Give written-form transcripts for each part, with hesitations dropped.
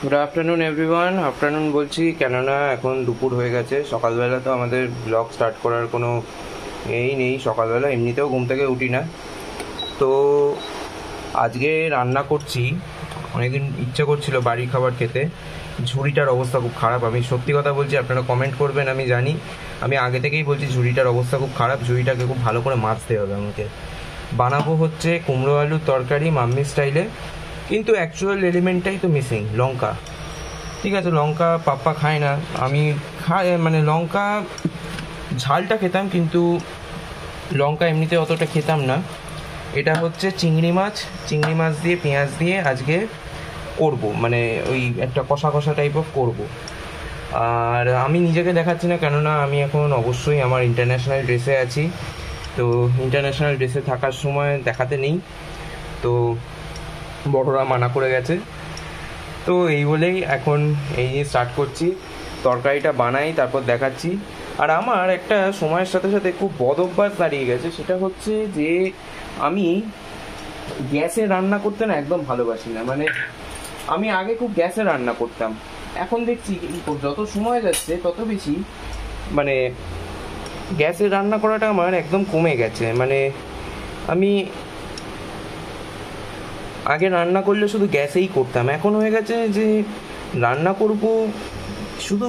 Good afternoon everyone. Afternoon বলছি কেননা এখন দুপুর হয়ে গেছে। সকালবেলা তো আমাদের ব্লগ স্টার্ট করার কোনো নেই। সকালবেলা এমনিতেও ঘুম থেকে উঠি না। তো আজকে রান্না করছি, অনেকদিন ইচ্ছা করছিল বাড়ির খাবার খেতে। ঝুড়িটার অবস্থা খুব খারাপ, আমি সত্যি কথা বলছি, আপনারা কমেন্ট করবেন আমি জানি। আমি আগে থেকেই বলছি ঝুড়িটার অবস্থা খুব খারাপ, ঝুড়িটাকে খুব ভালো করে মাজতে হবে আমাকে। বানাবো হচ্ছে কুমড়ো আলুর তরকারি মাম্মি স্টাইলে, কিন্তু অ্যাকচুয়াল এলিমেন্টটাই তো মিসিং, লঙ্কা। ঠিক আছে, লঙ্কা পাপ্পা খায় না, আমি খাই, মানে লঙ্কা ঝালটা খেতাম কিন্তু লঙ্কা এমনিতে অতটা খেতাম না। এটা হচ্ছে চিংড়ি মাছ দিয়ে পেঁয়াজ দিয়ে আজকে করব, মানে ওই একটা কষা কষা টাইপ অফ করবো। আর আমি নিজেকে দেখাচ্ছি না, কেননা আমি এখন অবশ্যই আমার ইন্টারন্যাশনাল ড্রেসে আছি। তো ইন্টারন্যাশনাল ড্রেসে থাকার সময় দেখাতে নেই, তো বড়রা মানা করে গেছে। তো এই বলেই এখন এই নিয়ে স্টার্ট করছি, তরকারিটা বানাই তারপর দেখাচ্ছি। আর আমার একটা সময়ের সাথে সাথে খুব বদ অভ্যাস দাঁড়িয়ে গেছে, সেটা হচ্ছে যে আমি গ্যাসে রান্না করতে না একদম ভালোবাসি না। মানে আমি আগে খুব গ্যাসে রান্না করতাম, এখন দেখছি যত সময় যাচ্ছে তত বেশি মানে গ্যাসে রান্না করাটা আমার একদম কমে গেছে। মানে আমি আগে রান্না করলে শুধু গ্যাসেই করতাম, এখন হয়ে গেছে যে রান্না করব শুধু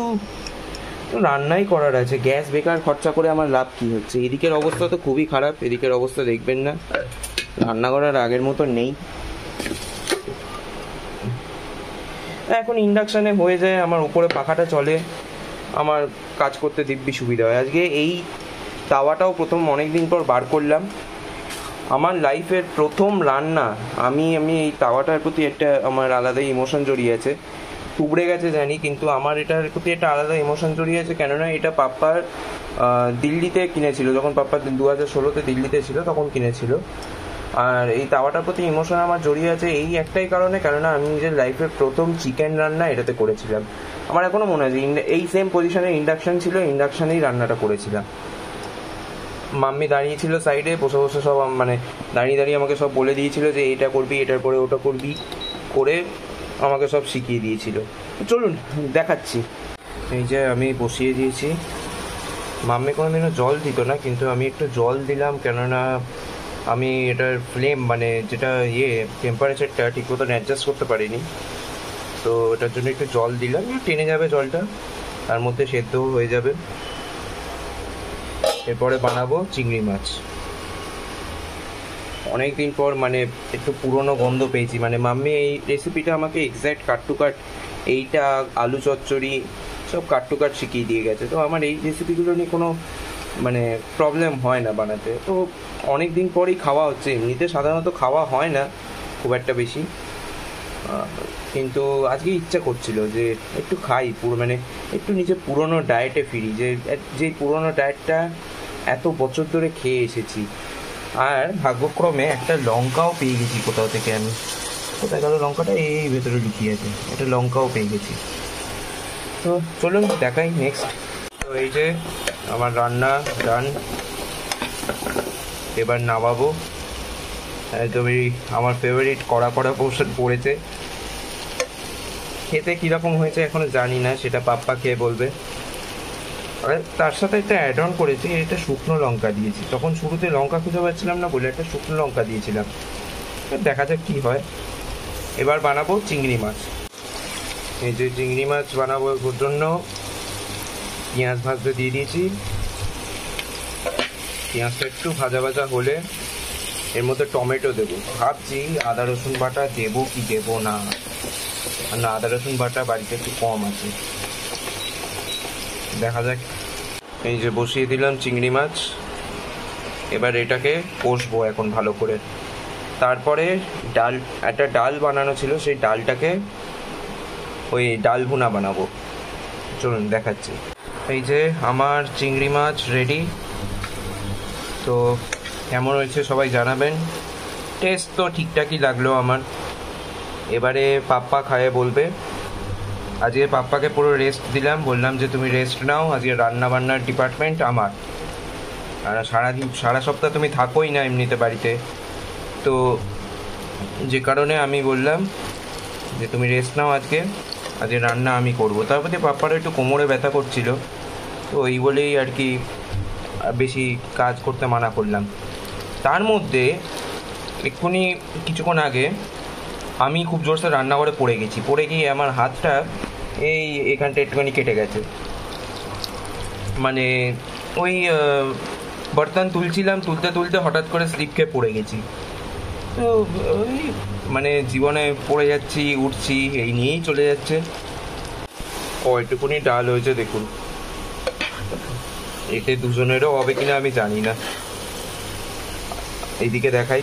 রান্নাই করার আছে, গ্যাস বেকার খরচা করে আমার লাভ কি হচ্ছে। এদিকের অবস্থা তো খুবই খারাপ, এদিকের অবস্থা দেখবেন না, রান্না করার আগের মতো নেই। এখন ইন্ডাকশানে হয়ে যায়, আমার উপরে পাখাটা চলে, আমার কাজ করতে দিব্যি সুবিধা হয়। আজকে এই তাওয়াটাও প্রথম অনেক দিন পর বার করলাম, আমার লাইফের প্রথম রান্না। আমি এই তাওয়াটার প্রতি একটা আমার আলাদাই ইমোশন জড়িয়ে আছে। টুবড়ে গেছে জানি, কিন্তু আমার এটার প্রতি একটা আলাদা ইমোশন জড়িয়ে আছে, কেননা এটা পাপ্পার দিল্লিতে কিনেছিল, যখন পাপ্পা 2016-তে দিল্লিতে ছিল তখন কিনেছিল। আর এই তাওয়াটার প্রতি ইমোশন আমার জড়িয়ে আছে এই একটাই কারণে, কেননা আমি নিজের লাইফের প্রথম চিকেন রান্না এটাতে করেছিলাম। আমার এখনো মনে আছে, এই সেম পজিশনে ইন্ডাকশন ছিল, ইন্ডাকশনেই রান্নাটা করেছিলাম। মাম্মি দাঁড়িয়েছিল সাইডে বসে বসে, সব মানে দাঁড়িয়ে আমাকে সব বলে দিয়েছিল যে এইটা করবি, এটার পরে ওটা করবি, করে আমাকে সব শিখিয়ে দিয়েছিল। চলুন দেখাচ্ছি। এই যে আমি বসিয়ে দিয়েছি, মাম্মি কোনোদিনও জল দিত না, কিন্তু আমি একটু জল দিলাম, কেননা আমি এটার ফ্লেম মানে যেটা টেম্পারেচারটা ঠিক মতন অ্যাডজাস্ট করতে পারিনি, তো এটার জন্য একটু জল দিলাম, টেনে যাবে জলটা, তার মধ্যে সেদ্ধও হয়ে যাবে। এরপরে বানাবো চিংড়ি মাছ। অনেক দিন পর মানে একটু পুরনো গন্ধ পেয়েছি, মানে মাম্মি এই রেসিপিটা আমাকে এক্স্যাক্ট কাট টু কাট, এইটা আলু চচ্চড়ি সব কাট টু কাট শিখিয়ে দিয়ে গেছে। তো আমার এই রেসিপিগুলো নিয়ে কোনো মানে প্রবলেম হয় না বানাতে। তো অনেক দিন পরেই খাওয়া হচ্ছে, এমনিতে সাধারণত খাওয়া হয় না খুব একটা বেশি, কিন্তু আজকে ইচ্ছা করছিল যে একটু খাই, মানে একটু নিজে পুরনো ডায়েটে ফিরি, যে পুরনো ডায়েটটা এত বছর ধরে খেয়ে এসেছি। আর ভাগ্যক্রমে একটা লঙ্কাও পেয়ে গেছি কোথাও থেকে, আমি কোথায় গেল লঙ্কাটা, এই ভেতরে লুকিয়ে আছে, একটা লঙ্কাও পেয়ে গেছি। তো চলুন দেখাই নেক্সট। তো এই যে আমার রান্না ডান, এবার নামাবো। একদমই আমার ফেভারিট কড়া পোর্শন পড়েছে, খেতে কীরকম হয়েছে এখনো জানি না, সেটা পাপ্পা খেয়ে বলবে। আর তার সাথে একটা অ্যাড অন করেছি, এটা শুকনো লঙ্কা দিয়েছি, তখন শুরুতে লঙ্কা খুঁজে পাচ্ছিলাম না বলে একটা শুকনো লঙ্কা দিয়েছিলাম, দেখা যাক কী হয়। এবার বানাবো চিংড়ি মাছ। এই যে চিংড়ি মাছ বানাবো জন্য পেঁয়াজ ভাজতে দিয়ে দিয়েছি, পেঁয়াজটা একটু ভাজা ভাজা হলে এর মধ্যে টমেটো দেবো। ভাবছি আদা রসুন বাটা দেবো কি দেবো না, আদা রসুন বাটা বাড়িতে একটু কম আছে, দেখা যাক। এই যে বসিয়ে দিলাম চিংড়ি মাছ, এবার এটাকে কষবো এখন ভালো করে। তারপরে একটা ডাল বানানো ছিল, সেই ডালটাকে ওই ডাল ভুনা বানাবো, চলুন দেখাচ্ছি। এই যে আমার চিংড়ি মাছ রেডি। তো কেমন হয়েছে সবাই জানাবেন, টেস্ট তো ঠিকঠাকই লাগলো আমার। এবারে পাপ্পা খায়ে বলবে। আজকে পাপ্পাকে পুরো রেস্ট দিলাম, বললাম যে তুমি রেস্ট নাও, আজকে রান্না বান্নার ডিপার্টমেন্ট আমার, আর সারা সপ্তাহ তুমি থাকোই না এমনিতে বাড়িতে, তো যে কারণে আমি বললাম যে তুমি রেস্ট নাও আজকে, আজকে রান্না আমি করব। তারপরে পাপ্পারও একটু কোমরে ব্যথা করছিল, তো এই বলেই আর কি বেশি কাজ করতে মানা করলাম। তার মধ্যে এক্ষুনি কিছুক্ষণ আগে আমি খুব জোরসে রান্নাঘরে পড়ে গেছি, পড়ে গিয়ে আমার হাতটা এই এখানটা একটুখানি কেটে গেছে। মানে ওই বর্তন তুলছিলাম, তুলতে তুলতে হঠাৎ করে স্লিপ খেয়ে পড়ে গেছি। তো ওই মানে জীবনে পড়ে যাচ্ছি, উঠছি, এই নিয়েই চলে যাচ্ছে। কয়টুকুনি ডাল হয়েছে দেখুন, এতে দুজনেরও হবে কিনা আমি জানি না। এইদিকে দেখাই,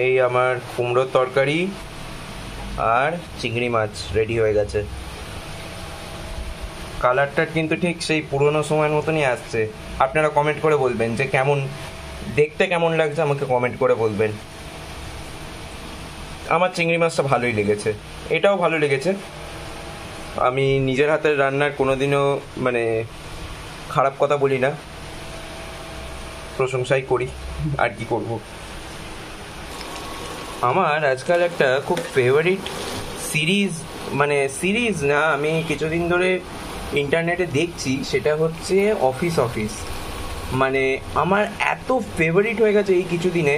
এই আমার কুমড়োর তরকারি আর চিংড়ি মাছ রেডি হয়ে গেছে। কালারটা কিন্তু ঠিক সেই পুরোনো সময়ের মতনই আসছে। আপনারা কমেন্ট করে বলবেন যে কেমন দেখতে, কেমন লাগছে আমাকে কমেন্ট করে বলবেন। আমার চিংড়ি মাছটা ভালোই লেগেছে, এটাও ভালো লেগেছে। আমি নিজের হাতের রান্নার কোনোদিনও মানে খারাপ কথা বলি না, প্রশংসাই করি, আর কি করব। আমার আজকাল একটা খুব ফেভারিট সিরিজ, মানে সিরিজ না, আমি কিছুদিন ধরে ইন্টারনেটে দেখছি, সেটা হচ্ছে অফিস। মানে আমার এত ফেভারিট হয়ে গেছে এই কিছুদিনে।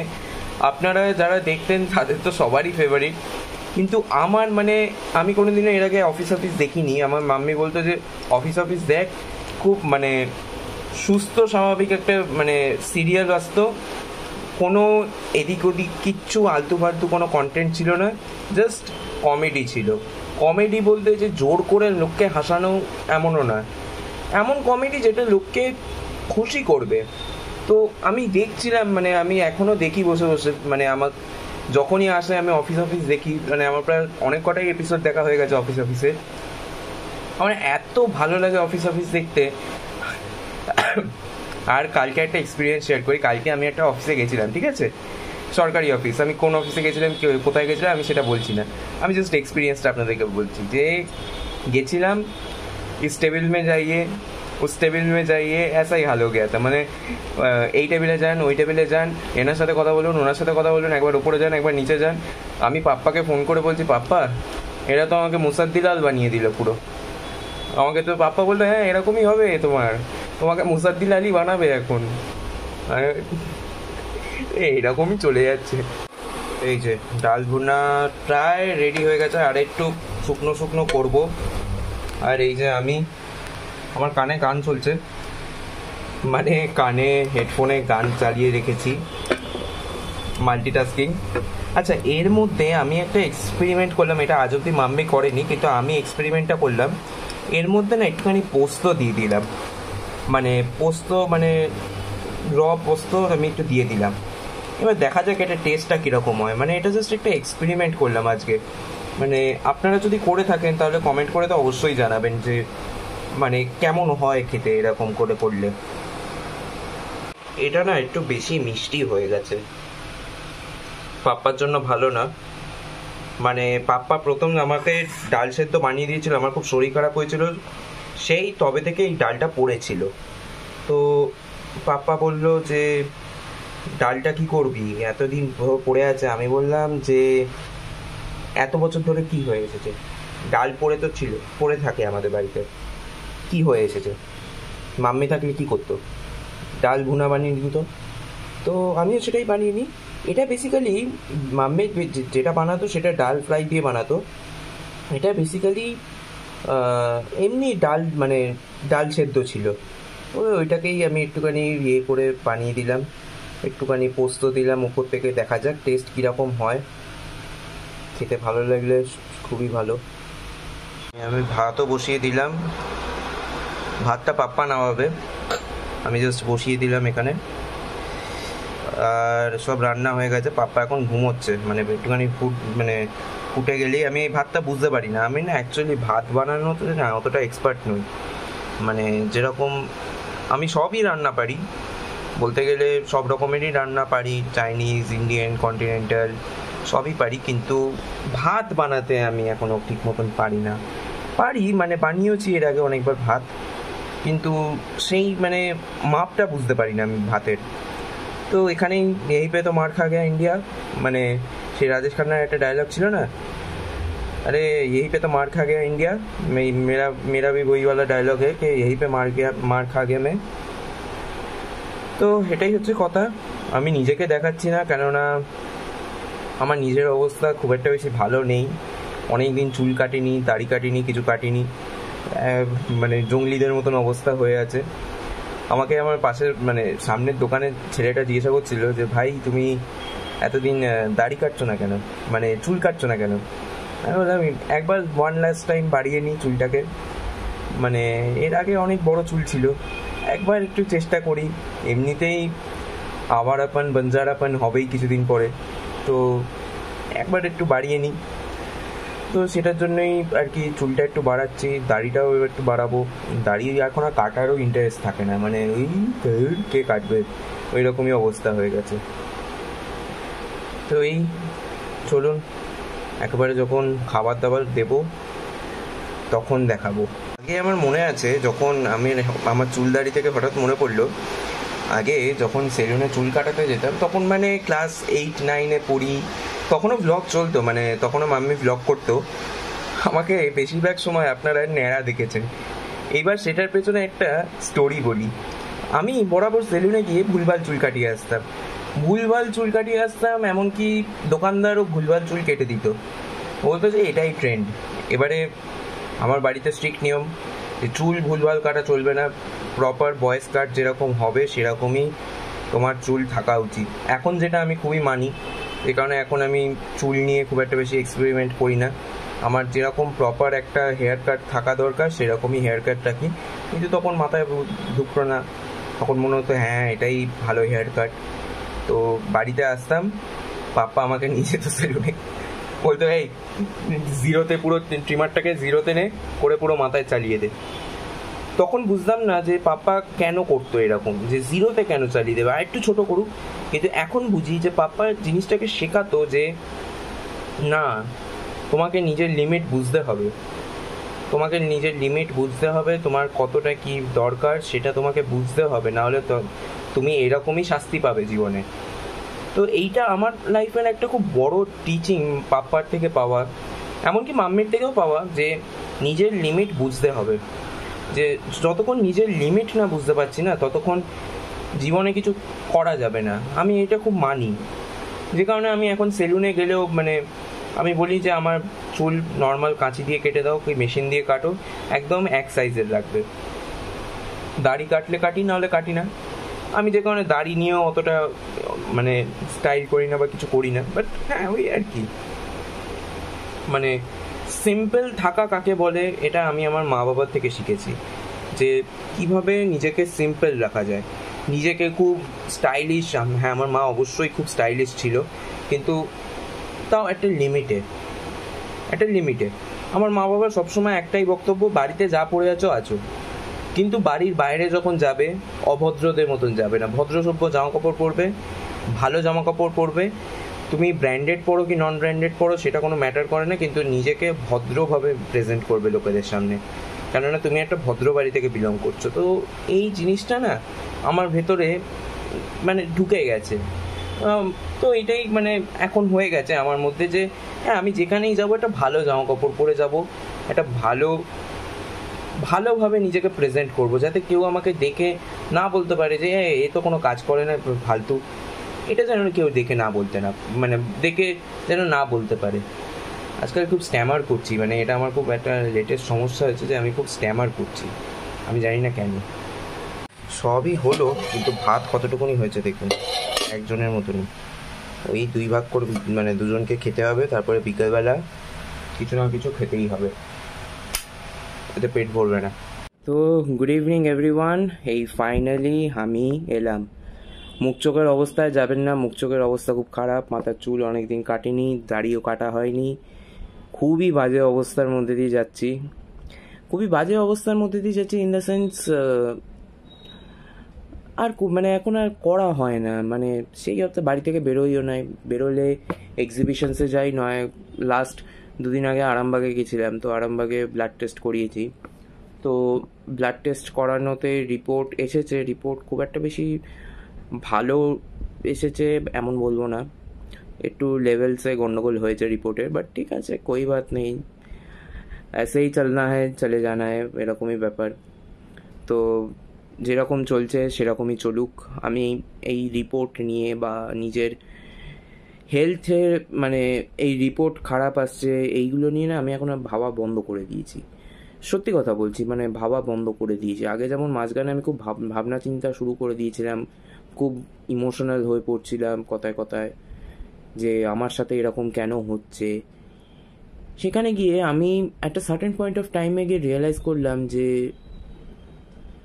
আপনারা যারা দেখতেন তাদের তো সবারই ফেভারিট, কিন্তু আমার মানে আমি কোনোদিনও এর আগে অফিস দেখিনি। আমার মাম্মি বলতো যে অফিস দেখ, খুব মানে সুস্থ স্বাভাবিক একটা মানে সিরিয়াল আসতো, কোনো এদিক ওদিক কিচ্ছু আলতু ফালতু কোনো কন্টেন্ট ছিল না, জাস্ট কমেডি ছিল। কমেডি বলতে যে জোর করে লোককে হাসানো এমনও না, এমন কমেডি যেটা লোককে খুশি করবে। তো আমি দেখছিলাম, মানে আমি এখনও দেখি বসে বসে, মানে আমার যখনই আসে আমি অফিস দেখি। মানে আমার প্রায় অনেক কটাই এপিসোড দেখা হয়ে গেছে অফিসে। আমার এত ভালো লাগে অফিস দেখতে। আর কালকে একটা এক্সপিরিয়েন্স শেয়ার করি। কালকে আমি একটা অফিসে গেছিলাম, ঠিক আছে, সরকারি অফিস। আমি কোন অফিসে গেছিলাম, কোথায় গেছিলাম আমি সেটা বলছি না, আমি জাস্ট এক্সপিরিয়েন্সটা আপনাদেরকে বলছি। যে গেছিলাম, इस टेबल में जाइए, उस टेबल में जाइए, ऐसा ही हाल हो गया था। মানে এই টেবিলে যান, ওই টেবিলে যান, এনার সাথে কথা বলুন, ওনার সাথে কথা বলুন, একবার উপরে যান, একবার নিচে যান। আমি পাপ্পাকে ফোন করে বলছি, পাপ্পা এরা তো আমাকে মুসাদ্দিলাল বানিয়ে দিল পুরো। আমাকে তো পাপ্পা বললো, হ্যাঁ এরকমই হবে, তোমাকে মুসাদ্দিল আলী বানাবে এখন। এইরকমই চলে যাচ্ছে। এই যে ডাল ভুনা প্রায় রেডি হয়ে গেছে, আর একটু শুকনো করব। আর এই যে আমার কানে গান চলছে, মানে কানে হেডফোনে গান চালিয়ে রেখেছি, মাল্টিটাস্কিং। আচ্ছা, এর মধ্যে আমি একটা এক্সপেরিমেন্ট করলাম, এটা আজ অব্দি মাম্মি করেনি, কিন্তু আমি এক্সপেরিমেন্টটা করলাম। এর মধ্যে না একটুখানি পোস্ত দিয়ে দিলাম, মানে পোস্ত মানে পোস্ত আমি একটু দিয়ে দিলাম। এবার দেখা যাক এটা টেস্টটা কীরকম হয়। মানে এটা জাস্ট একটা এক্সপেরিমেন্ট করলাম আজকে। মানে আপনারা যদি করে থাকেন তাহলে কমেন্ট করে তো অবশ্যই জানাবেন যে মানে কেমন হয় খেতে এরকম করে করলে। এটা না একটু বেশি মিষ্টি হয়ে গেছে, পাপ্পার জন্য ভালো না। মানে পাপ্পা প্রথম আমাকে ডাল সেদ্ধ বানিয়ে দিয়েছিল, আমার খুব শরীর খারাপ হয়েছিল, সেই তবে থেকে এই ডালটা পড়েছিল। তো পাপ্পা বলল যে ডালটা কি করবি, এতদিন পড়ে আছে। আমি বললাম যে এত বছর ধরে কি হয়ে এসেছে, ডাল পড়ে তো ছিল, পড়ে থাকে আমাদের বাড়িতে, কি হয়ে এসেছে, মাম্মি থাকলে কি করতো, ডাল ভুনা বানিয়ে দিত। তো আমিও সেটাই বানিয়ে নিই। এটা বেসিক্যালি মাম্মি যেটা বানাতো সেটা ডাল ফ্রাই দিয়ে বানাতো, এটা বেসিক্যালি এমনি ডাল মানে ডাল সেদ্ধ ছিল, ওইটাকেই আমি একটুখানি ইয়ে করে বানিয়ে দিলাম, একটুখানি পোস্ত দিলাম উপর থেকে। দেখা যাক টেস্ট কীরকম হয়, খেতে ভালো লাগলে খুবই ভালো। আমি ভাতও বসিয়ে দিলাম, ভাতটা পাপ্পা নামাবে, আমি জাস্ট বসিয়ে দিলাম এখানে। আর সব রান্না হয়ে গেছে, পাপ্পা এখন ঘুমোচ্ছে, মানে একটুখানি ফুটে গেলেই আমি এই ভাতটা বুঝতে পারি না। আমি না অ্যাকচুয়ালি ভাত বানানোতে না অতটা এক্সপার্ট নই, মানে যেরকম আমি সবই রান্না পারি, বলতে গেলে সব রকমেরই রান্না পারি, চাইনিজ, ইন্ডিয়ান, কন্টিনেন্টাল সবই পারি, কিন্তু ভাত বানাতে আমি এখনও ঠিক মতন পারি না। মানে বানিয়েছি এর আগে অনেকবার ভাত, কিন্তু সেই মানে মাপটা বুঝতে পারি না আমি ভাতের। তো এখানেই এই পে তো মার খা গেয়া ইন্ডিয়া, মানে সেই রাজেশ খান্নার একটা ডায়লগ ছিল না, अरे यही पे तो मार खा गया इंडिया। मेरा मेरा भी वही वाला डायलॉग है कि यही पे मार खा गया मैं। তো এটাই হচ্ছে কথা। আমি নিজেকে দেখাচ্ছি না, কেননা আমার নিজের অবস্থা খুব একটা বেশি ভালো নেই। অনেক দিন চুল কাটিনি, দাড়ি কাটিনি, কিছু কাটিনি, মানে জঙ্গলিদের মতন অবস্থা হয়ে আছে। আমাকে আমার পাশের মানে সামনের দোকানের ছেলেটা জিজ্ঞাসা করছিল যে ভাই তুমি এতদিন দাড়ি কাটছো না কেন, মানে চুল কাটছো না কেন। আমি বললাম একবার ওয়ান লাস্ট টাইম বাড়িয়ে নিই চুলটাকে, মানে এর আগে অনেক বড় চুল ছিল, একবার একটু চেষ্টা করি। এমনিতেই আওয়ারাপন বঞ্জারাপন হবেই কিছুদিন পরে, তো একবার একটু বাড়িয়ে নিই। তো সেটার জন্যই আর কি চুলটা একটু বাড়াচ্ছি, দাড়িটাও একটু বাড়াবো। দাড়ি এখন আর কাটারও ইন্টারেস্ট থাকে না, মানে ওই কে কাটবে ওই রকমই অবস্থা হয়ে গেছে। তো এই চলুন একেবারে যখন খাবার দাবার দেবো তখন দেখাবো। আগে আমার মনে আছে যখন আমি আমার চুল দাড়ি থেকে হঠাৎ মনে পড়লো, আগে যখন সেলুনে চুল কাটাতে যেতাম তখন মানে ক্লাস 8-9-এ পড়ি, তখনও ব্লগ চলতো, মানে তখনও মাম্মি ব্লগ করতো। আমাকে বেশিরভাগ সময় আপনারা ন্যাড়া দেখেছেন। এইবার সেটার পেছনে একটা স্টোরি বলি। আমি বরাবর সেলুনে গিয়ে ভুলভাল চুল কাটিয়ে আসতাম, এমনকি দোকানদারও ভুলভাল চুল কেটে দিত, বলতো যে এটাই ট্রেন্ড। এবারে আমার বাড়িতে স্ট্রিক্ট নিয়ম যে চুল ভুলভাল কাটা চলবে না, প্রপার বয়েজ কাট যেরকম হবে সেরকমই তোমার চুল থাকা উচিত। এখন যেটা আমি খুবই মানি, এই কারণে এখন আমি চুল নিয়ে খুব একটা বেশি এক্সপেরিমেন্ট করি না। আমার যেরকম প্রপার একটা হেয়ার কাট থাকা দরকার সেরকমই হেয়ার কাট রাখি। কিন্তু তখন মাথায় ঢুকতো না, তখন মনে হতো হ্যাঁ এটাই ভালো হেয়ার কাট। তো বাড়িতে আসতাম, পাপ্পা আমাকে নিয়ে যেত সেলুনে, বলতো এই জিরোতে পুরো ট্রিমারটাকে জিরোতে নে করে পুরো মাথায় চালিয়ে দে। তখন বুঝতাম না যে পাপ্পা কেন করতো এরকম, যে জিরোতে কেন চালিয়ে দেবে, আর একটু ছোট করুক। কিন্তু এখন বুঝি যে পাপ্পা জিনিসটাকে শেখাতো যে না, তোমাকে নিজের লিমিট বুঝতে হবে, তোমার কতটা কি দরকার সেটা তোমাকে বুঝতে হবে, নাহলে তো তুমি এরকমই শাস্তি পাবে জীবনে। তো এইটা আমার লাইফের একটা খুব বড় টিচিং পাপ্পার থেকে পাওয়া, এমনকি মাম্মির থেকেও পাওয়া, যে নিজের লিমিট বুঝতে হবে। যে যতক্ষণ নিজের লিমিট না বুঝতে পারছি না ততক্ষণ জীবনে কিছু করা যাবে না। আমি এটা খুব মানি, যে কারণে আমি এখন সেলুনে গেলেও মানে আমি বলি যে আমার চুল নর্মাল কাঁচি দিয়ে কেটে দাও, কি মেশিন দিয়ে কাটো, একদম এক সাইজের রাখবে। দাড়ি কাটলে কাটি, নাহলে কাটি না। আমি যে কারণে দাড়ি নিয়েও অতটা মানে স্টাইল করি না বা কিছু করি না, বাট হ্যাঁ ওই আর কি, মানে সিম্পল থাকা কাকে বলে এটা আমি আমার মা বাবার থেকে শিখেছি, যে কিভাবে নিজেকে সিম্পল রাখা যায়, নিজেকে খুব স্টাইলিশ। হ্যাঁ আমার মা অবশ্যই খুব স্টাইলিশ ছিল, কিন্তু তাও একটা লিমিটে। আমার মা বাবার সবসময় একটাই বক্তব্য, বাড়িতে যা পড়ে আছো, কিন্তু বাড়ির বাইরে যখন যাবে অভদ্রদের মতন যাবে না, ভদ্রসভ্য জামা কাপড় পরবে, ভালো জামা কাপড় পরবে। তুমি ব্র্যান্ডেড পরো কি নন ব্র্যান্ডেড পরো সেটা কোনো ম্যাটার করে না, কিন্তু নিজেকে ভদ্রভাবে প্রেজেন্ট করবে লোকেদের সামনে, কেননা তুমি একটা ভদ্র বাড়ি থেকে বিলং করছো। তো এই জিনিসটা না আমার ভেতরে মানে ঢুকে গেছে। তো এটাই মানে এখন হয়ে গেছে আমার মধ্যে, যে হ্যাঁ আমি যেখানেই যাবো একটা ভালো জামা কাপড় পরে যাবো, একটা ভালোভাবে নিজেকে প্রেজেন্ট করবো, যাতে কেউ আমাকে দেখে না বলতে পারে যে এ তো কোনো কাজ করে না, ফালতু। এটা যেন কেউ দেখে না বলতে পারে। আজকাল খুব স্ট্যামার করছি, মানে এটা আমার খুব একটা লেটেস্ট সমস্যা হয়েছে যে আমি খুব স্ট্যামার করছি, আমি জানি না কেন। সবই হলো, কিন্তু ভাত কতটুকুনি হয়েছে দেখুন, একজনের মতনই। ওই 2 ভাগ করে মানে দুজনকে খেতে হবে, তারপরে বিকেলবেলা কিছু না কিছু খেতেই হবে, এতে পেট ভরবে না। তো গুড ইভিনিং এভরিওয়ান, এই ফাইনালি আমি এলাম। মুখ চোখের অবস্থায় যাবেন না, মুখ চোখের অবস্থা খুব খারাপ, মাথার চুল অনেকদিন কাটিনি, দাড়িও কাটা হয়নি, খুবই বাজে অবস্থার মধ্যে দিয়ে যাচ্ছি ইন দ্য সেন্স আর মানে এখন আর করা হয় না, মানে সেই হচ্ছে বাড়ি থেকে বেরোইও নাই, বেরোলে এক্সিবিশনসে যাই, নয় লাস্ট 2 দিন আগে আরামবাগে গেছিলাম, তো আরামবাগে ব্লাড টেস্ট করিয়েছি। তো ব্লাড টেস্ট করানোতে রিপোর্ট খুব একটা বেশি ভালো এসেছে এমন বলবো না, একটু লেভেলসে গন্ডগোল হয়েছে রিপোর্টের, বাট ঠিক আছে, কোই বাত নেই, ऐसे ही चलना है चले जाना है, এরকমই ব্যাপার। তো যেরকম চলছে সেরকমই চলুক। আমি এই রিপোর্ট নিয়ে বা নিজের হেলথের মানে এই রিপোর্ট খারাপ আসছে এইগুলো নিয়ে না আমি এখন আর ভাবা বন্ধ করে দিয়েছি। সত্যি কথা বলছি, মানে ভাবা বন্ধ করে দিয়েছি। আগে যেমন মাঝখানে আমি খুব ভাবনা চিন্তা শুরু করে দিয়েছিলাম, খুব ইমোশনাল হয়ে পড়ছিলাম কথায় কথায়, যে আমার সাথে এরকম কেন হচ্ছে। সেখানে গিয়ে আমি একটা সার্টেন পয়েন্ট অফ টাইমে গিয়ে রিয়েলাইজ করলাম যে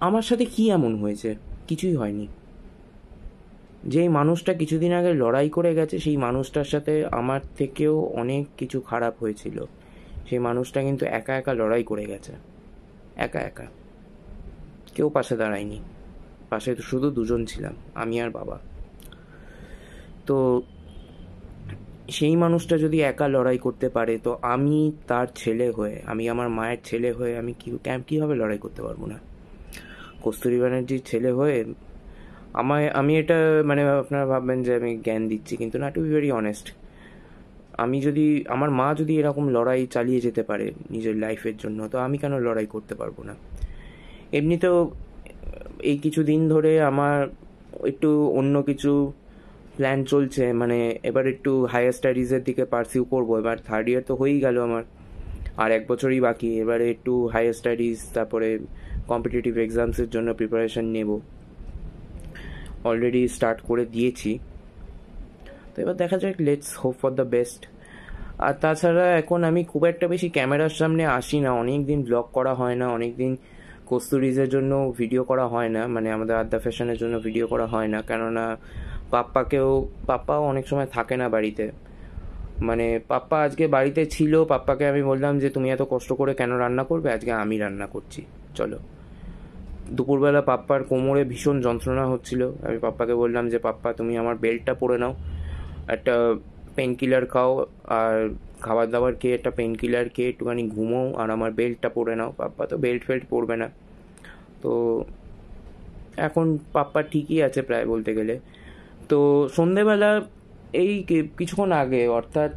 আমার সাথে কি এমন হয়েছে, কিছুই হয়নি। যে মানুষটা কিছুদিন আগে লড়াই করে গেছে সেই মানুষটার সাথে আমার থেকেও অনেক কিছু খারাপ হয়েছিল। সেই মানুষটা কিন্তু একা একা লড়াই করে গেছে, একা একা, কেউ পাশে দাঁড়ায়নি। পাশে তো শুধু দুজন ছিলাম, আমি আর বাবা। তো সেই মানুষটা যদি একা লড়াই করতে পারে, তো আমি তার ছেলে হয়ে, আমি আমার মায়ের ছেলে হয়ে আমি কীভাবে লড়াই করতে পারবো না? কস্তুরী ব্যানার্জির ছেলে হয়ে আমি এটা মানে আপনারা ভাববেন যে আমি জ্ঞান দিচ্ছি, কিন্তু না, টু বি ভেরি অনেস্ট, আমি যদি আমার মা যদি এরকম লড়াই চালিয়ে যেতে পারে নিজের লাইফের জন্য, তো আমি কেন লড়াই করতে পারবো না? এমনিতেও এই কিছু দিন ধরে আমার একটু অন্য কিছু প্ল্যান চলছে, মানে এবার একটু হায়ার স্টাডিজের দিকে পারসিউ করবো। এবার থার্ড ইয়ার তো হয়েই গেল আমার, আর 1 বছরই বাকি। এবারে একটু হায়ার স্টাডিজ, তারপরে কম্পিটিটিভ এক্সামসের জন্য প্রিপারেশন নেব, অলরেডি স্টার্ট করে দিয়েছি। তো এবার দেখা যাক, let's hope for the best. আর তাছাড়া এখন আমি খুব একটা বেশি ক্যামেরার সামনে আসি না, অনেক দিন ব্লগ করা হয় না, অনেক দিন কস্তুরিজের জন্য ভিডিও করা হয় না, মানে আমাদের আড্ডা ফ্যাশনের জন্য ভিডিও করা হয় না, কেননা পাপ্পাও অনেক সময় থাকে না বাড়িতে। মানে পাপ্পা আজকে বাড়িতে ছিল, পাপ্পাকে আমি বললাম যে তুমি এত কষ্ট করে কেন রান্না করবে, আজকে আমি রান্না করছি, চলো। দুপুরবেলা পাপ্পার কোমরে ভীষণ যন্ত্রণা হচ্ছিল, আমি পাপ্পাকে বললাম যে পাপ্পা তুমি আমার বেল্টটা পরে নাও, একটা পেন কিলার খাও, আর খাবার দাবার খেয়ে একটা পেন কিলার খেয়ে একটুখানি ঘুমোও, আর আমার বেল্টটা পরে নাও। পাপ্পা তো বেল্ট ফেল্ট পরবে না। তো এখন পাপ্পা ঠিকই আছে প্রায় বলতে গেলে। তো সন্ধেবেলা এই কিছুক্ষণ আগে, অর্থাৎ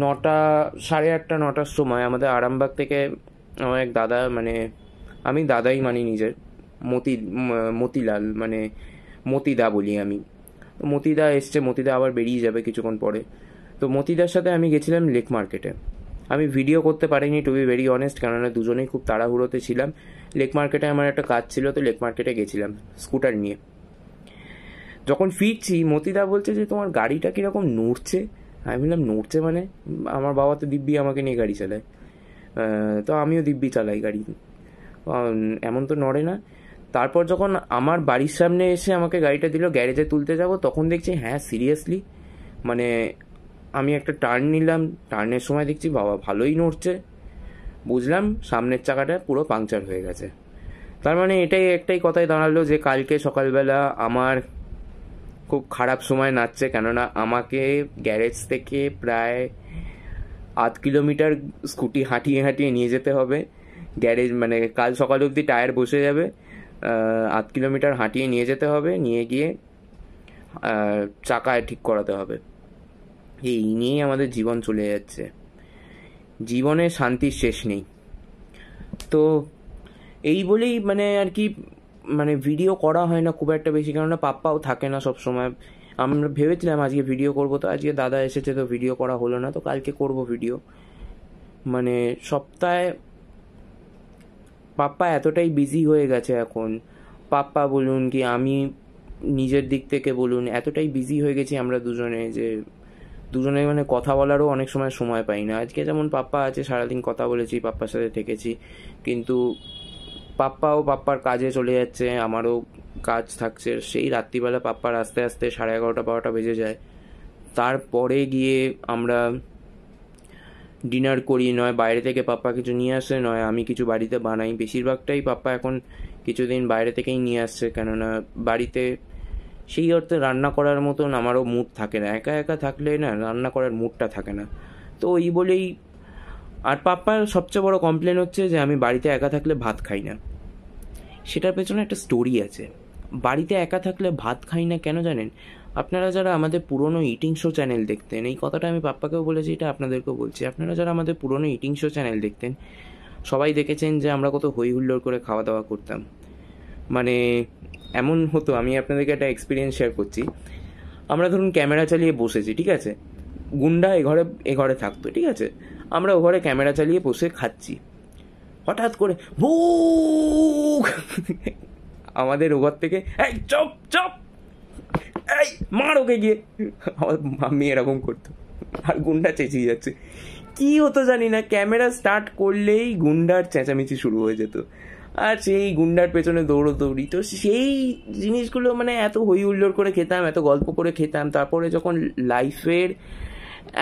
9টা, 8:30, 9টার সময় আমাদের আরামবাগ থেকে আমার এক দাদা, মানে আমি দাদাই মানি নিজের, মতিলাল, মানে মতিদা বলি আমি। মতিদা এসছে, মতিদা আবার বেরিয়ে যাবে কিছুক্ষণ পরে। তো মতিদার সাথে আমি গেছিলাম লেক মার্কেটে। আমি ভিডিও করতে পারিনি, টু বি ভেরি অনেস্ট, কেননা দুজনেই খুব তাড়াহুড়োতে ছিলাম। লেক মার্কেটে আমার একটা কাজ ছিল, তো লেক মার্কেটে গেছিলাম স্কুটার নিয়ে। যখন ফিরছি, মতিদা বলছে যে তোমার গাড়িটা কীরকম নড়ছে। আমি বললাম নড়ছে মানে? আমার বাবা তো দিব্যি আমাকে নিয়ে গাড়ি চালায়, তো আমিও দিব্যি চালাই গাড়ি, এমন তো নড়ে না। তারপর যখন আমার বাড়ির সামনে এসে আমাকে গাড়িটা দিল, গ্যারেজে তুলতে যাব, তখন দেখছি হ্যাঁ সিরিয়াসলি, মানে আমি একটা টার্ন নিলাম, টার্নের সময় দেখছি বাবা ভালোই নড়ছে। বুঝলাম সামনের চাকাটা পুরো পাংচার হয়ে গেছে। তার মানে একটাই কথাই দাঁড়ালো যে কালকে সকালবেলা আমার খুব খারাপ সময় নাচছে, কেননা আমাকে গ্যারেজ থেকে প্রায় 8 কিলোমিটার স্কুটি হাঁটিয়ে হাঁটিয়ে নিয়ে যেতে হবে গ্যারেজ, মানে কাল সকাল অবধি টায়ার বসে যাবে, 8 কিলোমিটার হাঁটিয়ে নিয়ে যেতে হবে, নিয়ে গিয়ে চাকায় ঠিক করাতে হবে। এই নিয়েই আমাদের জীবন চলে যাচ্ছে, জীবনে শান্তির শেষ নেই। তো এই বলেই মানে আর কি, মানে ভিডিও করা হয় না খুব একটা বেশি, কেননা পাপ্পাও থাকে না সব সময়। আমরা ভেবেছিলাম আজকে ভিডিও করব, তো আজকে দাদা এসেছে তো ভিডিও করা হলো না, তো কালকে করব ভিডিও। মানে সপ্তাহে পাপ্পা এতটাই বিজি হয়ে গেছে এখন, পাপ্পা বলুন কি আমি নিজের দিক থেকে বলুন, এতটাই বিজি হয়ে গেছি আমরা দুজনে, যে দুজনে মানে কথা বলারও অনেক সময় পাই না। আজকে যেমন পাপ্পা আছে, সারাদিন কথা বলেছি, পাপ্পার সাথে থেকেছি, কিন্তু পাপ্পার কাজে চলে যাচ্ছে, আমারও কাজ থাকছে, সেই রাত্রিবেলা পাপ্পার আস্তে আস্তে 11:30, 12টা বেজে যায়। তারপরে গিয়ে আমরা ডিনার করি, নয় বাইরে থেকে পাপ্পা কিছু নিয়ে আসে, নয় আমি কিছু বাড়িতে বানাই। বেশিরভাগটাই পাপ্পা এখন কিছুদিন বাইরে থেকেই নিয়ে আসছে, কেননা বাড়িতে সেই অর্থে রান্না করার মতন আমারও মুড থাকে না, একা একা থাকলে না রান্না করার মুডটা থাকে না। তো এই বলেই, আর পাপ্পার সবচেয়ে বড় কমপ্লেন হচ্ছে যে আমি বাড়িতে একা থাকলে ভাত খাই না। সেটার পেছনে একটা স্টোরি আছে। বাড়িতে একা থাকলে ভাত খাই না কেন জানেন? আপনারা যারা আমাদের পুরনো ইটিং শো চ্যানেল দেখতেন, এই কথাটা আমি পাপ্পাকেও বলেছি, এটা আপনাদেরকেও বলছি, আপনারা যারা আমাদের পুরনো ইটিং শো চ্যানেল দেখতেন সবাই দেখেছেন যে আমরা কত হই হুল্লোড় করে খাওয়া দাওয়া করতাম। মানে এমন হতো, আমি আপনাদেরকে একটা এক্সপিরিয়েন্স শেয়ার করছি। আমরা ধরুন ক্যামেরা চালিয়ে বসেছি, ঠিক আছে, গুন্ডা এ ঘরে থাকতো, ঠিক আছে, আমরা ও ঘরে ক্যামেরা চালিয়ে বসে খাচ্ছি, হঠাৎ করে ভুক আমাদের ও ঘর থেকে, এই চপ চপ, এই মার ওকে গিয়ে। আমার মাম্মি এরকম করতো, আর গুন্ডা চেঁচিয়ে যাচ্ছে। কি হতো জানি না, ক্যামেরা স্টার্ট করলেই গুন্ডার চেঁচামেচি শুরু হয়ে যেত, আর সেই গুন্ডার পেছনে দৌড়োদৌড়ি। তো সেই জিনিসগুলো মানে এত হই হুল্লোড় করে খেতাম, এত গল্প করে খেতাম। তারপরে যখন লাইফের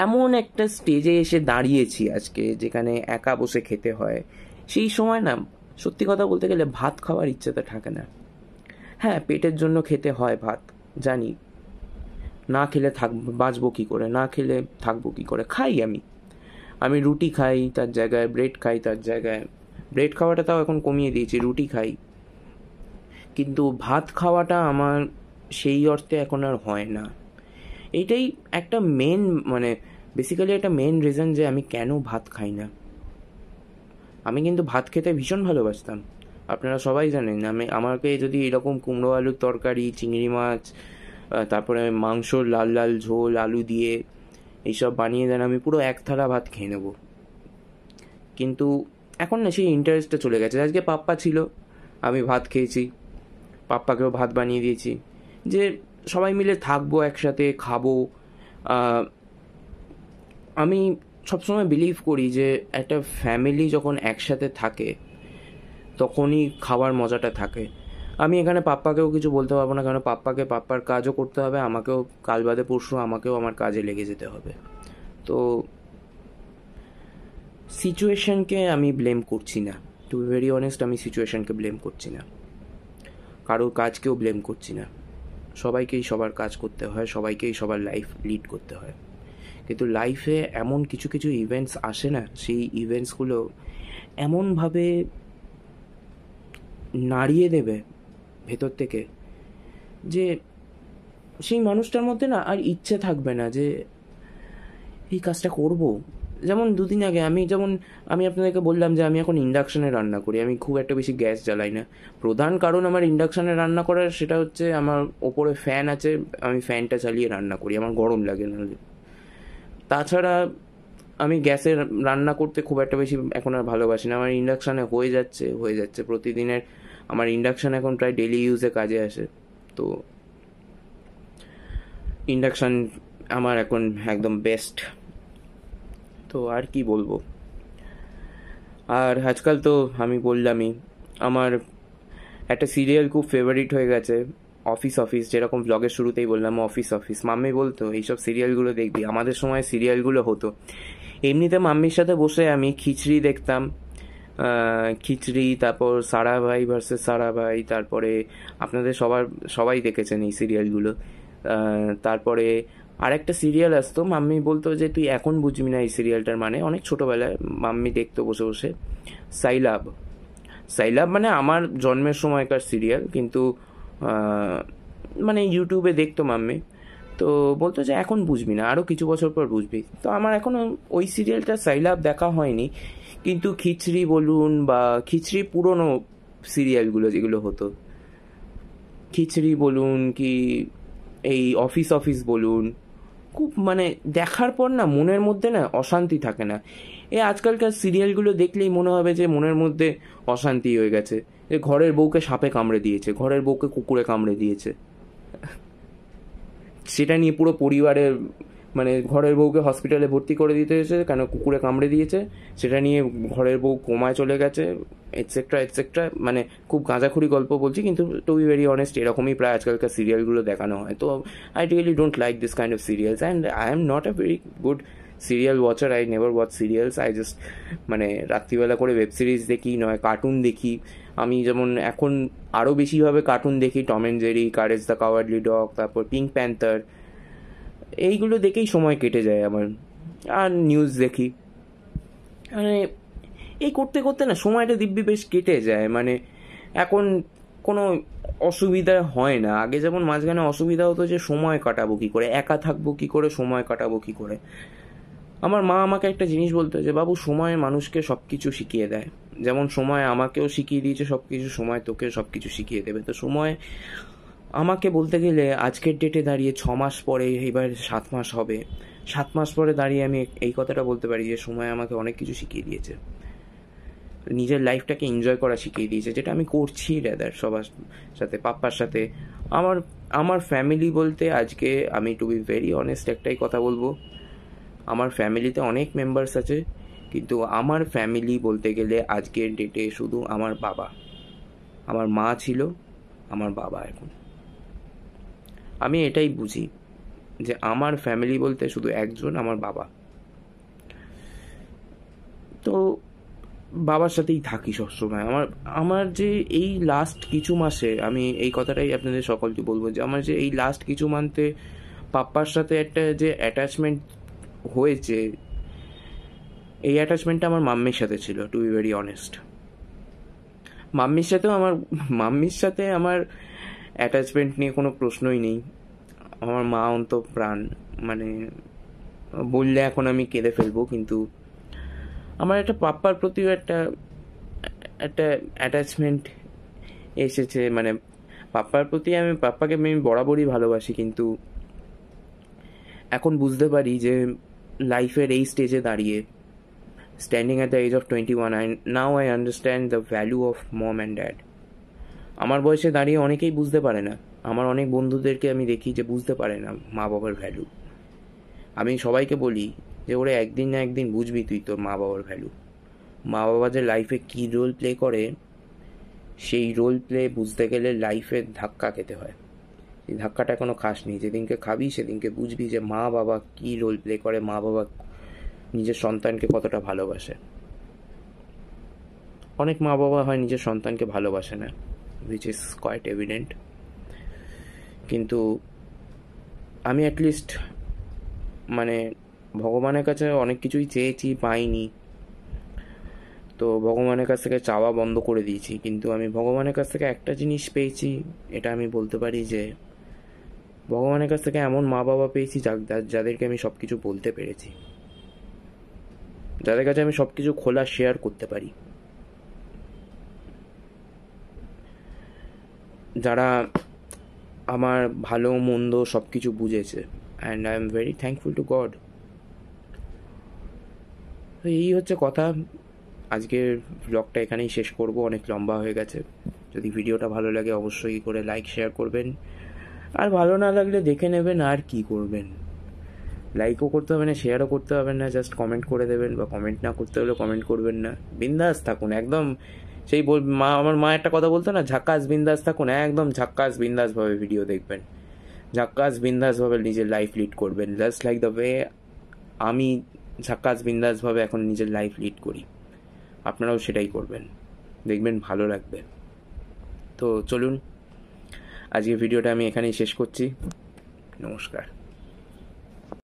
এমন একটা স্টেজে এসে দাঁড়িয়েছি আজকে, যেখানে একা বসে খেতে হয়, সেই সময় না সত্যি কথা বলতে গেলে ভাত খাওয়ার ইচ্ছেটা থাকে না। হ্যাঁ, পেটের জন্য খেতে হয় ভাত, জানি, না খেলে বাঁচবো কী করে, না খেলে থাকবো কী করে, খাই আমি রুটি খাই, তার জায়গায় ব্রেড খাই, তার জায়গায় ব্রেড খাওয়াটা তাও এখন কমিয়ে দিয়েছি, রুটি খাই, কিন্তু ভাত খাওয়াটা আমার সেই অর্থে এখন আর হয় না। এইটাই একটা মেন, মানে বেসিক্যালি একটা মেন রিজন যে আমি কেন ভাত খাই না। আমি কিন্তু ভাত খেতে ভীষণ ভালোবাসতাম, আপনারা সবাই জানেন। আমাকে যদি এরকম কুমড়ো আলুর তরকারি, চিংড়ি মাছ, তারপরে মাংস, লাল লাল ঝোল, আলু দিয়ে এইসব বানিয়ে দেন, আমি পুরো এক থালা ভাত খেয়ে নেব। কিন্তু এখন না সেই ইন্টারেস্টটা চলে গেছে। আজকে পাপ্পা ছিল, আমি ভাত খেয়েছি, পাপ্পাকেও ভাত বানিয়ে দিয়েছি, যে সবাই মিলে থাকবো, একসাথে খাবো। আমি সবসময় বিলিভ করি যে একটা ফ্যামিলি যখন একসাথে থাকে তখনই খাওয়ার মজাটা থাকে। আমি এখানে পাপ্পাকেও কিছু বলতে পারবো না, কারণ পাপ্পাকে পাপ্পার কাজও করতে হবে, আমাকেও কাল বাদে পরশু আমাকেও আমার কাজে লেগে যেতে হবে। তো সিচুয়েশনকে আমি ব্লেম করছি না, টু বি ভেরি অনেস্ট, আমি সিচুয়েশনকে ব্লেম করছি না, কারোর কাজকেও ব্লেম করছি না। সবাইকেই সবার কাজ করতে হয়, সবাইকেই সবার লাইফ লিড করতে হয়, কিন্তু লাইফে এমন কিছু কিছু ইভেন্টস আসে না, সেই ইভেন্টসগুলো এমনভাবে নাড়িয়ে দেবে ভেতর থেকে যে সেই মানুষটার মধ্যে না আর ইচ্ছে থাকবে না যে এই কাজটা করব। যেমন দুদিন আগে আমি আপনাদেরকে বললাম যে আমি এখন ইন্ডাকশানে রান্না করি, আমি খুব একটা বেশি গ্যাস জ্বালাই না। প্রধান কারণ আমার ইন্ডাকশানে রান্না করার সেটা হচ্ছে আমার ওপরে ফ্যান আছে, আমি ফ্যানটা চালিয়ে রান্না করি, আমার গরম লাগে না। তাছাড়া আমি গ্যাসে রান্না করতে খুব একটা বেশি এখন আর ভালোবাসি না। আমার ইন্ডাকশানে হয়ে যাচ্ছে প্রতিদিনের, আমার ইন্ডাকশান এখন প্রায় ডেলি ইউজে কাজে আসে। তো ইন্ডাকশান আমার এখন একদম বেস্ট। তো আর কি বলবো। আর আজকাল তো আমি বললামই, আমার একটা সিরিয়াল খুব ফেভারিট হয়ে গেছে, অফিস, যেরকম ব্লগের শুরুতেই বললাম অফিস। মাম্মি বলতো এইসব সিরিয়ালগুলো দেখবি, আমাদের সময় সিরিয়ালগুলো হতো। এমনিতে মাম্মির সাথে বসে আমি খিচড়ি দেখতাম, খিচড়ি, তারপর সারাভাই ভার্সেস সারাভাই, তারপরে আপনাদের সবাই দেখেছেন এই সিরিয়ালগুলো। তারপরে আরেকটা সিরিয়াল আসতো, মাম্মি বলতো যে তুই এখন বুঝবি না এই সিরিয়ালটার মানে, অনেক ছোটোবেলায় মাম্মি দেখতো বসে বসে, সাইলাব মানে আমার জন্মের সময়কার সিরিয়াল, কিন্তু মানে ইউটিউবে দেখতো মাম্মি। তো বলতো যে এখন বুঝবি না, আরও কিছু বছর পর বুঝবি। তো আমার এখনও ওই সিরিয়ালটা সাইলাব দেখা হয়নি, কিন্তু খিচড়ি বলুন বা খিচড়ি পুরনো সিরিয়ালগুলো যেগুলো হতো, খিচড়ি বলুন কি এই অফিস বলুন, খুব মানে দেখার পর না মনের মধ্যে না অশান্তি থাকে না। আজকালকার সিরিয়ালগুলো দেখলেই মনে হবে যে মনের মধ্যে অশান্তি হয়ে গেছে, যে ঘরের বউকে সাপে কামড়ে দিয়েছে, ঘরের বউকে কুকুরে কামড়ে দিয়েছে, সেটা নিয়ে পুরো পরিবারের, মানে ঘরের বউকে হসপিটালে ভর্তি করে দিতে হয়েছে কেন কুকুরে কামড়ে দিয়েছে, সেটা নিয়ে ঘরের বউ কোমায় চলে গেছে, এটসেট্রা। মানে খুব গাঁজাখুরি গল্প বলছি, কিন্তু টু বি ভেরি অনেস্ট এরকমই প্রায় আজকালকার সিরিয়ালগুলো দেখানো হয়। তো I really don't like this kind of serials, and I am not a very good serial watcher, I never watch serials, I just মানে রাত্রিবেলা করে ওয়েব সিরিজ দেখি, নয় কার্টুন দেখি। আমি যেমন এখন আরও বেশিভাবে কার্টুন দেখি, Tom and Jerry, courage the cowardly dog, তারপর পিঙ্ক প্যান্থার, এইগুলো দেখেই সময় কেটে যায় আমার। আর নিউজ দেখি, মানে এই করতে করতে না সময়টা দিব্যি বেশ কেটে যায়। মানে এখন কোনো অসুবিধা হয় না। আগে যেমন মাঝখানে অসুবিধা হতো যে সময় কাটাবো কী করে, একা থাকবো কী করে, সময় কাটাবো কী করে। আমার মা আমাকে একটা জিনিস বলতো যে বাবু, সময় মানুষকে সব কিছু শিখিয়ে দেয়। যেমন সময় আমাকেও শিখিয়ে দিয়েছে সব কিছু, সময় তোকে সব কিছু শিখিয়ে দেবে। তো সময় আমাকে বলতে গেলে আজকের ডেটে দাঁড়িয়ে 6 মাস পরে, এবার 7 মাস হবে, 7 মাস পরে দাঁড়িয়ে আমি এই কথাটা বলতে পারি যে সময় আমাকে অনেক কিছু শিখিয়ে দিয়েছে। নিজের লাইফটাকে এনজয় করা শিখিয়ে দিয়েছে, যেটা আমি করছি রেদার সবার সাথে, পাপ্পার সাথে। আমার আমার ফ্যামিলি বলতে আজকে আমি টু বি ভেরি অনেস্ট একটাই কথা বলবো, আমার ফ্যামিলিতে অনেক মেম্বার্স আছে, কিন্তু আমার ফ্যামিলি বলতে গেলে আজকের ডেটে শুধু আমার বাবা। আমার মা ছিল, আমার বাবা এখন। আমি এটাই বুঝি যে আমার ফ্যামিলি বলতে শুধু একজন, আমার বাবা। তো বাবার সাথেই থাকি সবসময়। আমার যে এই লাস্ট কিছু মাসে, আমি এই কথাটাই আপনাদের সকলকে বলবো যে আমার যে এই লাস্ট কিছু মান্থে পাপ্পার সাথে একটা যে অ্যাটাচমেন্ট হয়েছে, এই অ্যাটাচমেন্টটা আমার মাম্মির সাথে ছিল, টু বি ভেরি অনেস্ট। মাম্মির সাথে আমার অ্যাটাচমেন্ট নিয়ে কোনো প্রশ্নই নেই। আমার মা প্রাণ, মানে বললে এখন আমি কেঁদে ফেলবো, কিন্তু আমার একটা পাপ্পার প্রতিও একটা একটা অ্যাটাচমেন্ট এসেছে। মানে পাপ্পার প্রতি পাপ্পাকে আমি বরাবরই ভালোবাসি, কিন্তু এখন বুঝতে পারি যে লাইফের এই স্টেজে দাঁড়িয়ে, standing at the edge of 21, now I understand the value of mom and dad. আমার বয়সে দাঁড়িয়ে অনেকেই বুঝতে পারে না। আমার অনেক বন্ধুদেরকে আমি দেখি যে বুঝতে পারে না মা বাবার ভ্যালু। আমি সবাইকে বলি যে ওরে একদিন না একদিন বুঝবি তুই তোর মা বাবার ভ্যালু। মা বাবা যে লাইফে কী রোল প্লে করে, সেই রোল প্লে বুঝতে গেলে লাইফে ধাক্কা খেতে হয়। এই ধাক্কাটা এখনো খাসনি, যেদিনকে খাবি সেদিনকে বুঝবি যে মা বাবা কী রোল প্লে করে, মা বাবা নিজের সন্তানকে কতটা ভালোবাসে। অনেক মা বাবা হয় নিজের সন্তানকে ভালোবাসে না, হুইচ ইজ কোয়াইট এভিডেন্ট। কিন্তু আমি অ্যাটলিস্ট মানে ভগবানের কাছে অনেক কিছুই চেয়েছি, পাইনি। তো ভগবানের কাছ থেকে চাওয়া বন্ধ করে দিয়েছি, কিন্তু আমি ভগবানের কাছ থেকে একটা জিনিস পেয়েছি, এটা আমি বলতে পারি যে ভগবানের কাছ থেকে এমন মা বাবা পেয়েছি যাদেরকে আমি সব কিছু বলতে পেরেছি, যাদের কাছে আমি সব কিছু খোলা শেয়ার করতে পারি, যারা আমার ভালো মন্দ সব কিছু বুঝেছে। And I am very thankful to god. তো এই হচ্ছে কথা। আজকের ব্লগটা এখানেই শেষ করব, অনেক লম্বা হয়ে গেছে। যদি ভিডিওটা ভালো লাগে অবশ্যই করে লাইক শেয়ার করবেন, আর ভালো না লাগলে দেখে নেবেন, আর কি করবেন। লাইকও করতে হবে না, শেয়ারও করতে হবে না, জাস্ট কমেন্ট করে দেবেন, বা কমেন্ট না করতে হলে কমেন্ট করবেন না। বিন্দাস থাকুন একদম। সেই আমার মা একটা কথা বলতো না, ঝাক্কাস বিন্দাস থাকুন, একদম ঝাক্কাস বিন্দাসভাবে ভিডিও দেখবেন, ঝাক্কাস বিন্দাসভাবে নিজের লাইফ লিড করবেন, জাস্ট লাইক দ্য ওয়ে আমি ঝাক্কাস বিন্দাসভাবে এখন নিজের লাইফ লিড করি। আপনারাও সেটাই করবেন, দেখবেন ভালো লাগবে। তো চলুন, আজকে ভিডিওটা আমি এখানেই শেষ করছি। নমস্কার।